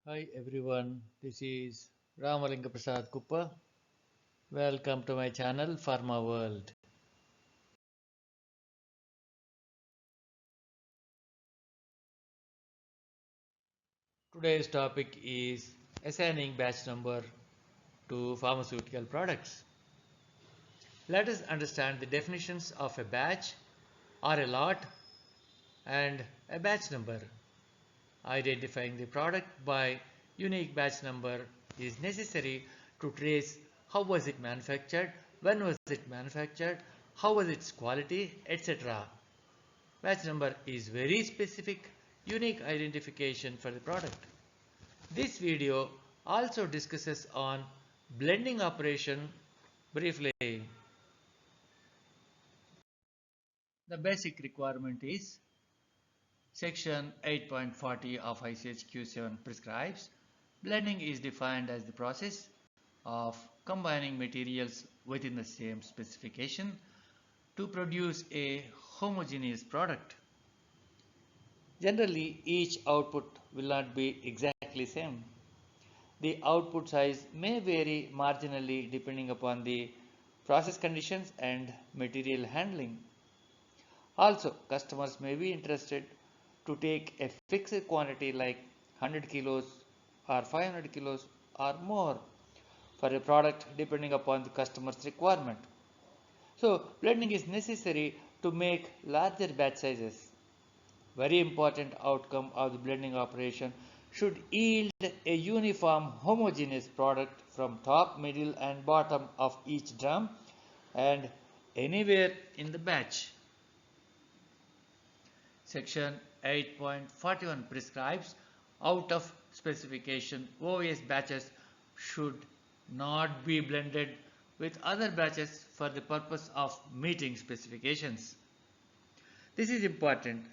Hi everyone, this is Ramalinga Prasad Kuppa. Welcome to my channel Pharma World. Today's topic is assigning batch number to pharmaceutical products. Let us understand the definitions of a batch or a lot and a batch number. Identifying the product by unique batch number is necessary to trace how was it manufactured, when was it manufactured, how was its quality, etc. Batch number is very specific, unique identification for the product. This video also discusses on blending operation briefly. The basic requirement is Section 8.40 of ICH-Q7 prescribes blending is defined as the process of combining materials within the same specification to produce a homogeneous product. Generally, each output will not be exactly same. The output size may vary marginally depending upon the process conditions and material handling. Also, customers may be interested to take a fixed quantity like 100 kilos or 500 kilos or more for a product depending upon the customer's requirement. So, blending is necessary to make larger batch sizes. Very important outcome of the blending operation should yield a uniform homogeneous product from top, middle and bottom of each drum and anywhere in the batch. Section 8.41 prescribes out of specification OS batches should not be blended with other batches for the purpose of meeting specifications. This is important.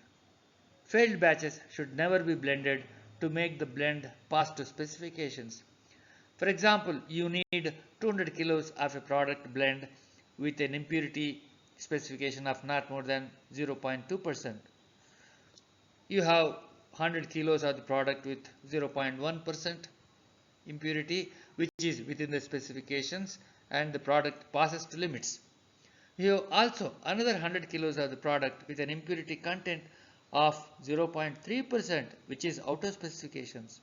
Failed batches should never be blended to make the blend pass to specifications. For example, you need 200 kilos of a product blend with an impurity specification of not more than 0.2%. You have 100 kilos of the product with 0.1% impurity, which is within the specifications, and the product passes to limits. You have also another 100 kilos of the product with an impurity content of 0.3%, which is out of specifications.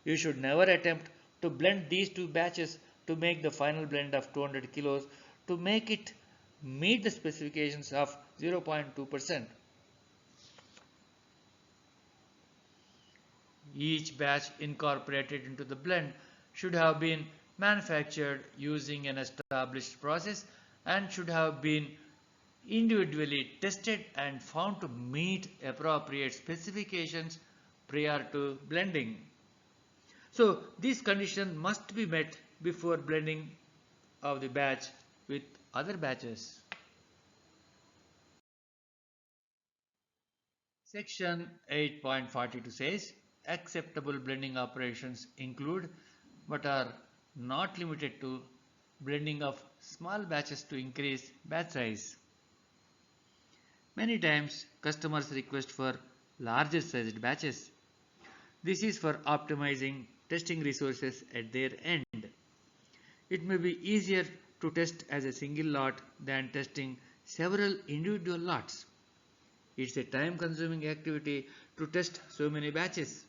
You should never attempt to blend these two batches to make the final blend of 200 kilos to make it meet the specifications of 0.2%. Each batch incorporated into the blend should have been manufactured using an established process and should have been individually tested and found to meet appropriate specifications prior to blending. So these conditions must be met before blending of the batch with other batches. Section 8.42 says acceptable blending operations include but are not limited to blending of small batches to increase batch size. Many times customers request for larger sized batches. This is for optimizing testing resources at their end. It may be easier to test as a single lot than testing several individual lots. It's a time consuming activity to test so many batches.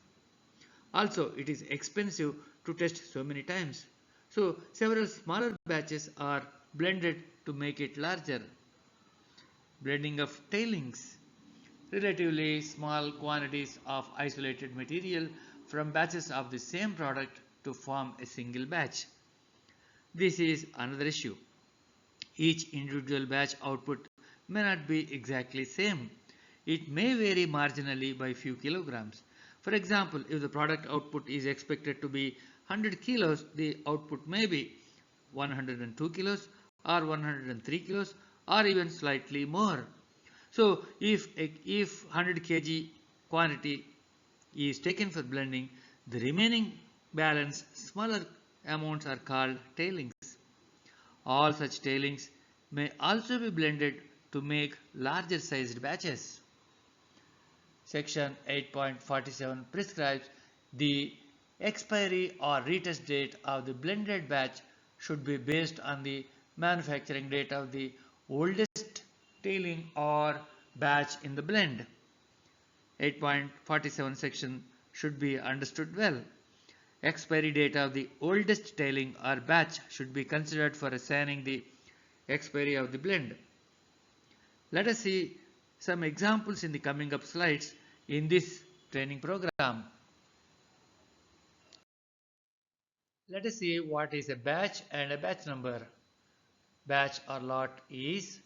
Also, it is expensive to test so many times. So, several smaller batches are blended to make it larger. Blending of tailings. Relatively small quantities of isolated material from batches of the same product to form a single batch. This is another issue. Each individual batch output may not be exactly same. It may vary marginally by few kilograms. For example, if the product output is expected to be 100 kilos, the output may be 102 kilos or 103 kilos or even slightly more. So if 100 kg quantity is taken for blending, the remaining balance smaller amounts are called tailings. All such tailings may also be blended to make larger sized batches. Section 8.47 prescribes the Expiry or retest date of the blended batch should be based on the manufacturing date of the oldest tailing or batch in the blend. 8.47 section should be understood well. Expiry date of the oldest tailing or batch should be considered for assigning the expiry of the blend. Let us see some examples in the coming up slides in this training program. Let us see what is a batch and a batch number. Batch or lot is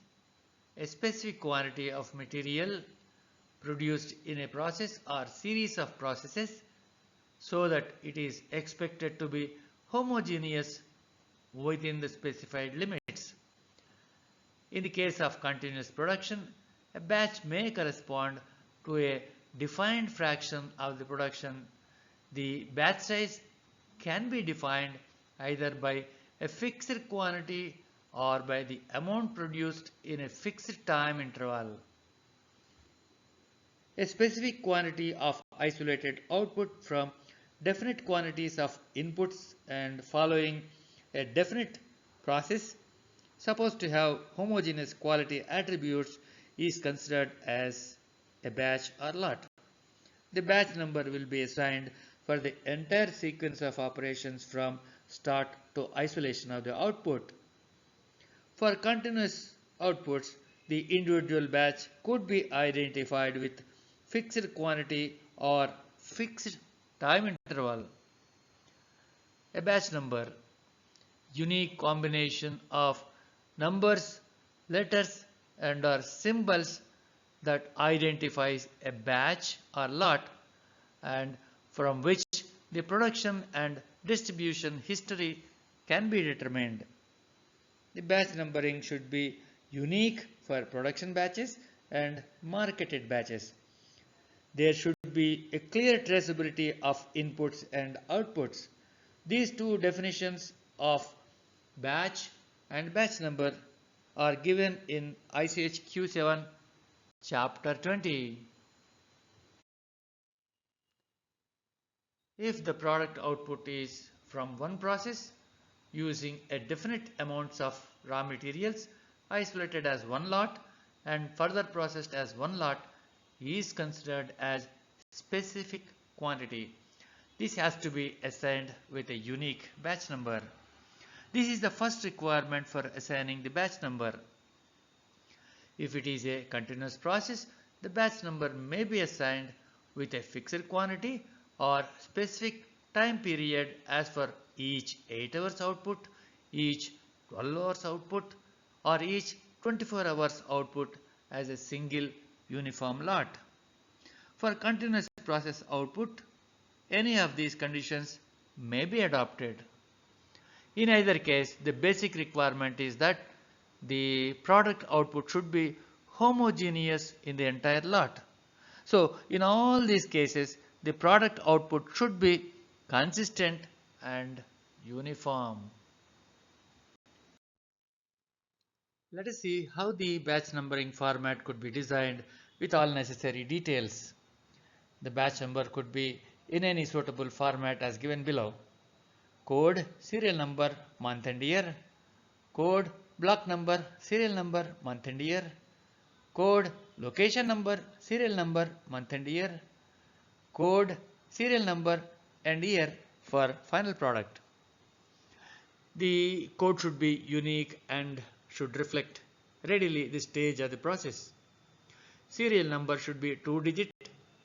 a specific quantity of material produced in a process or series of processes so that it is expected to be homogeneous within the specified limits. In the case of continuous production, a batch may correspond to a defined fraction of the production. The batch size can be defined either by a fixed quantity or by the amount produced in a fixed time interval. A specific quantity of isolated output from definite quantities of inputs and following a definite process supposed to have homogeneous quality attributes is considered as a batch or lot. The batch number will be assigned for the entire sequence of operations from start to isolation of the output. For continuous outputs, the individual batch could be identified with fixed quantity or fixed time interval. A batch number, unique combination of numbers, letters and or symbols that identifies a batch or lot and from which the production and distribution history can be determined. The batch numbering should be unique for production batches and marketed batches. There should be a clear traceability of inputs and outputs. These two definitions of batch and batch number are given in ICH Q7 chapter 20. If the product output is from one process using a definite amounts of raw materials isolated as one lot and further processed as one lot is considered as specific quantity. This has to be assigned with a unique batch number. This is the first requirement for assigning the batch number. If it is a continuous process, the batch number may be assigned with a fixed quantity or specific time period as for each 8 hours output, each 12 hours output or each 24 hours output as a single uniform lot. For continuous process output, any of these conditions may be adopted. In either case, the basic requirement is that the product output should be homogeneous in the entire lot. So, in all these cases, the product output should be consistent and uniform. Let us see how the batch numbering format could be designed with all necessary details. The batch number could be in any suitable format as given below. Code, serial number, month and year. Code, block number, serial number, month and year. Code, location number, serial number, month and year. Code, serial number and year for final product. The code should be unique and should reflect readily the stage of the process. Serial number should be 2-digit,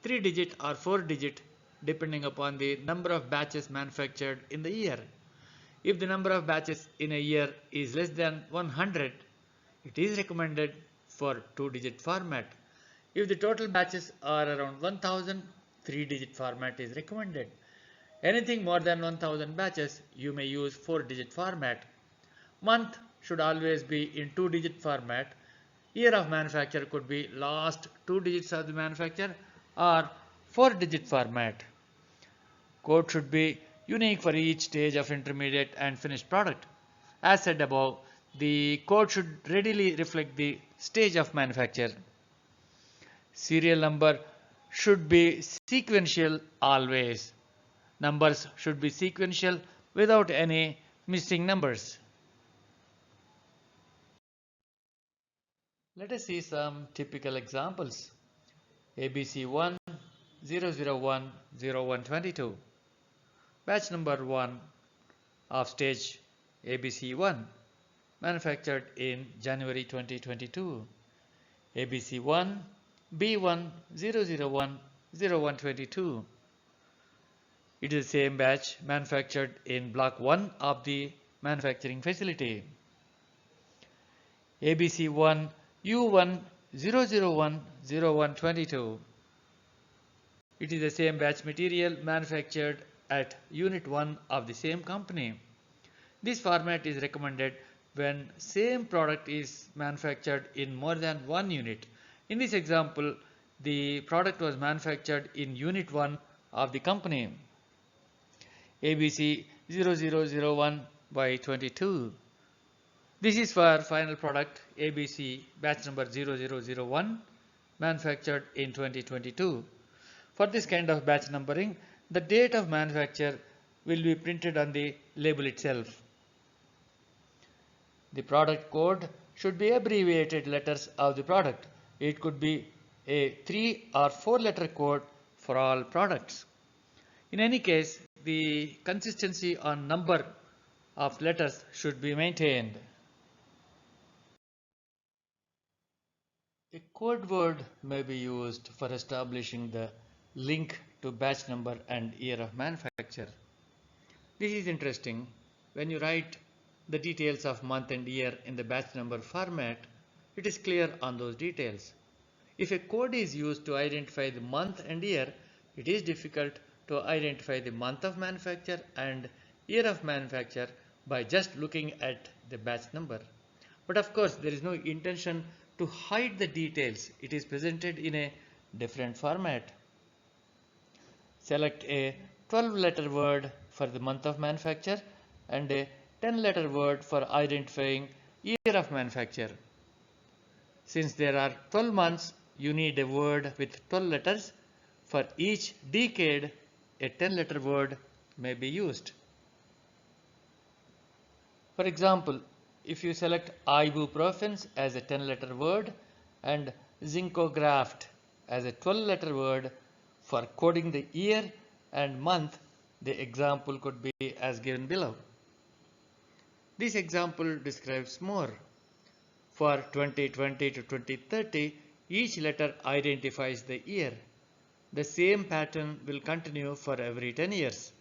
3-digit or 4-digit depending upon the number of batches manufactured in the year. If the number of batches in a year is less than 100, it is recommended for 2-digit format. If the total batches are around 1000, 3-digit format is recommended. Anything more than 1000 batches, you may use 4-digit format. Month should always be in 2-digit format. Year of manufacture could be last 2 digits of the manufacture or 4-digit format. Code should be unique for each stage of intermediate and finished product. As said above, the code should readily reflect the stage of manufacture. Serial number should be sequential always. Numbers should be sequential without any missing numbers. Let us see some typical examples. ABC1 001 0122. Batch number 1 of stage ABC1 manufactured in January 2022. ABC1 B1 001 0122. It is the same batch manufactured in block 1 of the manufacturing facility. ABC1 U1 001 0122. It is the same batch material manufactured at Unit 1 of the same company. This format is recommended when same product is manufactured in more than one unit. In this example, the product was manufactured in Unit 1 of the company. ABC 0001 by 22. This is for final product ABC batch number 0001 manufactured in 2022. For this kind of batch numbering, the date of manufacture will be printed on the label itself. The product code should be abbreviated letters of the product. It could be a 3 or 4 letter code for all products. In any case, the consistency on number of letters should be maintained. A code word may be used for establishing the link to batch number and year of manufacture. This is interesting. When you write the details of month and year in the batch number format, it is clear on those details. If a code is used to identify the month and year, it is difficult to identify the month of manufacture and year of manufacture by just looking at the batch number. But of course, there is no intention to hide the details. It is presented in a different format. Select a 12-letter word for the month of manufacture and a 10-letter word for identifying year of manufacture. Since there are 12 months, you need a word with 12 letters. For each decade, a 10-letter word may be used. For example, if you select ibuprofen as a 10-letter word and zincograft as a 12-letter word for coding the year and month, the example could be as given below. This example describes more. For 2020 to 2030, each letter identifies the year. The same pattern will continue for every 10 years.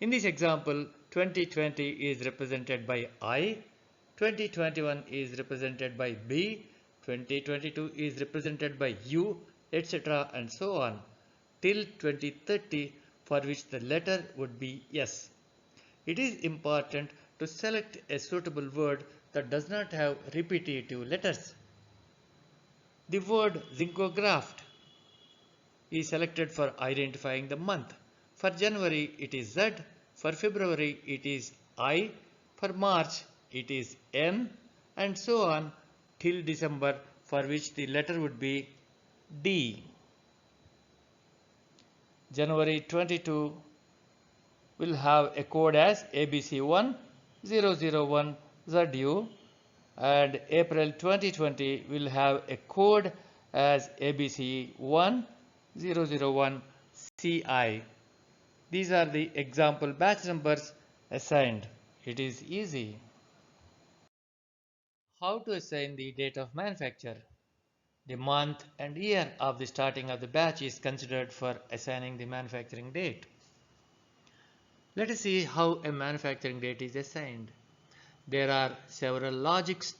In this example, 2020 is represented by I, 2021 is represented by B, 2022 is represented by U, etc. and so on, till 2030, for which the letter would be S. It is important to select a suitable word that does not have repetitive letters. The word zincograft is selected for identifying the month. For January it is Z, for February it is I, for March it is N, and so on till December, for which the letter would be D. January 22 will have a code as ABC1 001 ZU, and April 2020 will have a code as ABC1 001 CI. These are the example batch numbers assigned. It is easy. How to assign the date of manufacture? The month and year of the starting of the batch is considered for assigning the manufacturing date. Let us see how a manufacturing date is assigned. There are several logics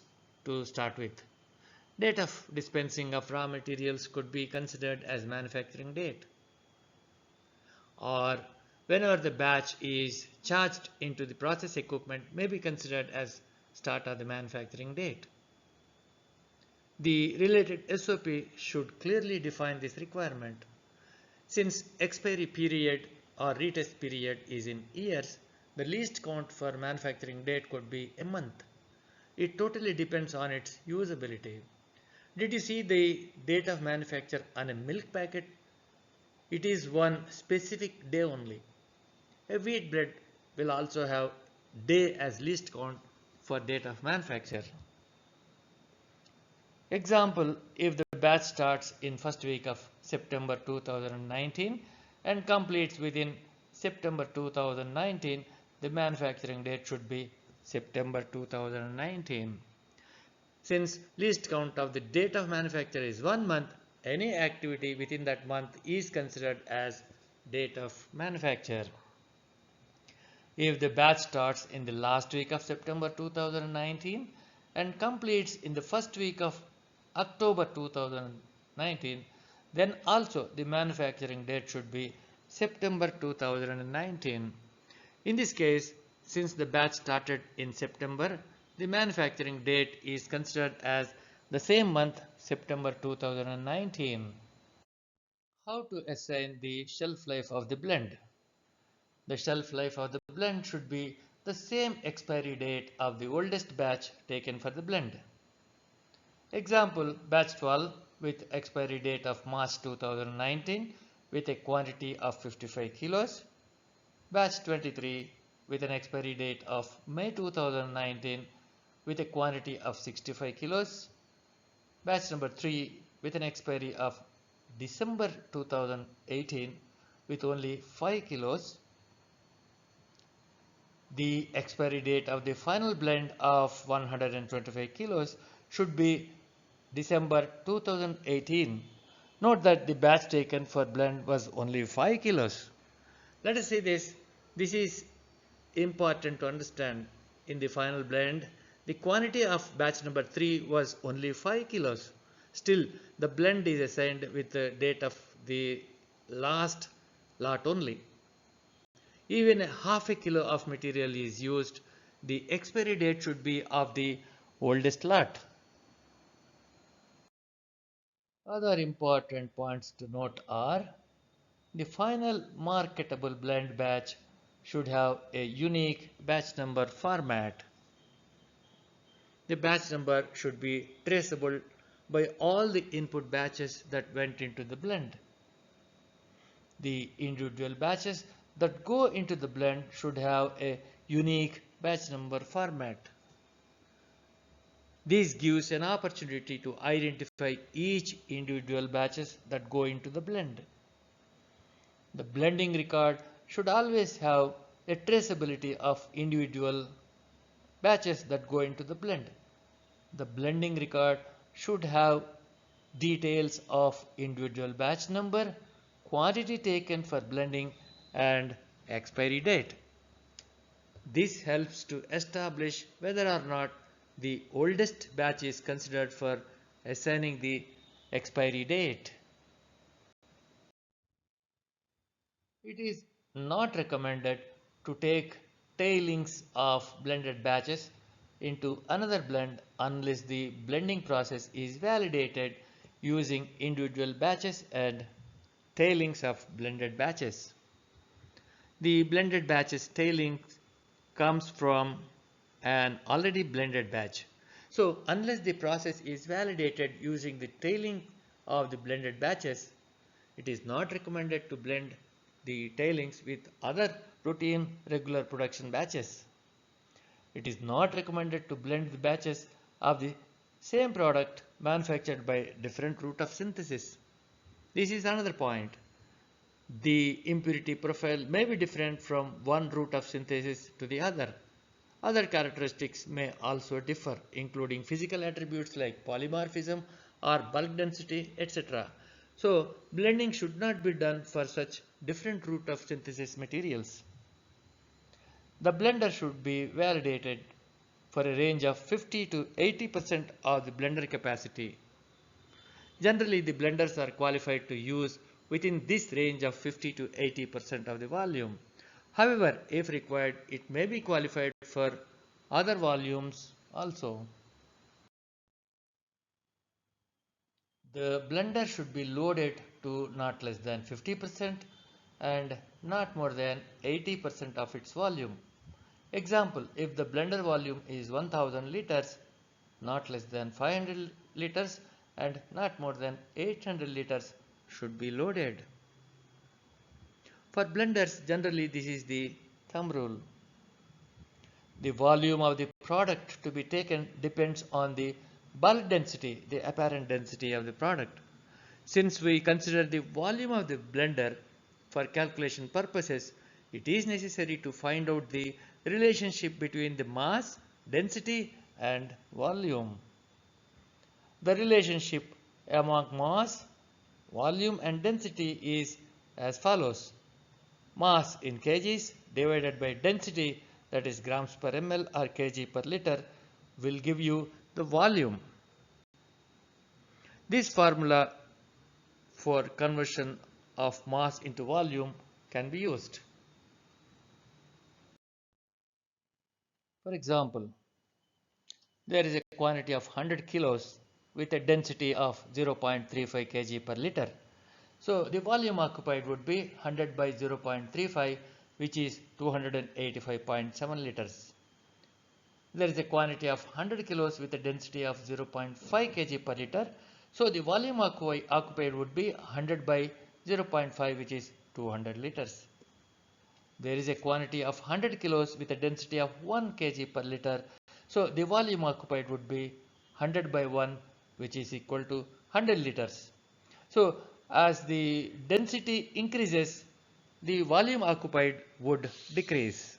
to start with. Date of dispensing of raw materials could be considered as manufacturing date. Or whenever the batch is charged into the process equipment may be considered as start of the manufacturing date. The related SOP should clearly define this requirement. Since expiry period or retest period is in years, the least count for manufacturing date could be a month. It totally depends on its usability. Did you see the date of manufacture on a milk packet? It is one specific day only. A wheat blend will also have day as least count for date of manufacture. Example, if the batch starts in first week of September 2019 and completes within September 2019, the manufacturing date should be September 2019. Since least count of the date of manufacture is 1 month, any activity within that month is considered as date of manufacture. If the batch starts in the last week of September 2019 and completes in the first week of October 2019, then also the manufacturing date should be September 2019. In this case, since the batch started in September, the manufacturing date is considered as the same month, September 2019. How to assign the shelf life of the blend? The shelf life of the blend should be the same expiry date of the oldest batch taken for the blend. Example, batch 12 with expiry date of March 2019 with a quantity of 55 kilos. Batch 23 with an expiry date of May 2019 with a quantity of 65 kilos. Batch number 3 with an expiry of December 2018 with only 5 kilos. The expiry date of the final blend of 125 kilos should be December 2018. Note that the batch taken for blend was only 5 kilos. Let us see this. This is important to understand. In the final blend, the quantity of batch number 3 was only 5 kilos. Still, the blend is assigned with the date of the last lot only. Even half a kilo of material is used, the expiry date should be of the oldest lot. Other important points to note are the final marketable blend batch should have a unique batch number format. The batch number should be traceable by all the input batches that went into the blend. The individual batches that go into the blend should have a unique batch number format. This gives an opportunity to identify each individual batches that go into the blend. The blending record should always have a traceability of individual batches that go into the blend. The blending record should have details of individual batch number, quantity taken for blending, and expiry date. This helps to establish whether or not the oldest batch is considered for assigning the expiry date. It is not recommended to take tailings of blended batches into another blend unless the blending process is validated using individual batches and tailings of blended batches. The blended batches tailings comes from an already blended batch. So unless the process is validated using the tailing of the blended batches, it is not recommended to blend the tailings with other routine regular production batches. It is not recommended to blend the batches of the same product manufactured by different route of synthesis. This is another point. The impurity profile may be different from one route of synthesis to the other. Other characteristics may also differ, including physical attributes like polymorphism or bulk density, etc. So, blending should not be done for such different route of synthesis materials. The blender should be validated for a range of 50 to 80% of the blender capacity. Generally, the blenders are qualified to use within this range of 50 to 80% of the volume. However, if required, it may be qualified for other volumes also. The blender should be loaded to not less than 50% and not more than 80% of its volume. Example, if the blender volume is 1000 liters, not less than 500 liters and not more than 800 liters should be loaded. For blenders, generally this is the thumb rule. The volume of the product to be taken depends on the bulk density, the apparent density of the product. Since we consider the volume of the blender for calculation purposes, it is necessary to find out the relationship between the mass, density and volume. The relationship among mass, volume and density is as follows. Mass in kgs divided by density, that is grams per ml or kg per liter, will give you the volume. This formula for conversion of mass into volume can be used. For example, there is a quantity of 100 kilos with a density of 0.35 kg per liter. So the volume occupied would be 100 by 0.35, which is 285.7 liters. There is a quantity of 100 kilos with a density of 0.5 kg per liter. So the volume occupied would be 100 by 0.5, which is 200 liters. There is a quantity of 100 kilos with a density of 1 kg per liter. So the volume occupied would be 100 by 1, which is equal to 100 liters. So as the density increases, the volume occupied would decrease.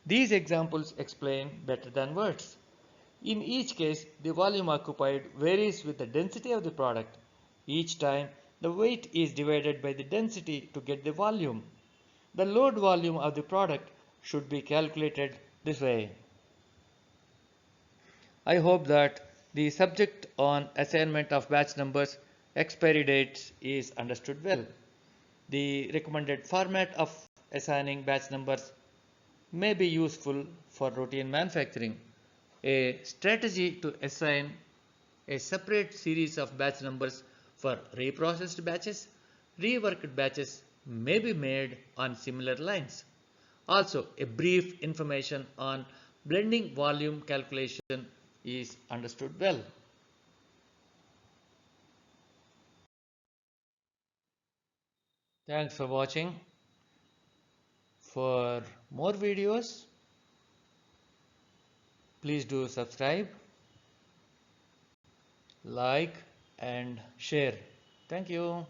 These examples explain better than words. In each case, the volume occupied varies with the density of the product. Each time, the weight is divided by the density to get the volume. The load volume of the product should be calculated this way. I hope that the subject on assignment of batch numbers, expiry dates is understood well. The recommended format of assigning batch numbers may be useful for routine manufacturing. A strategy to assign a separate series of batch numbers for reprocessed batches, reworked batches may be made on similar lines. Also, a brief information on blending volume calculation is understood well. Thanks for watching. For more videos, please do subscribe, like and share. Thank you.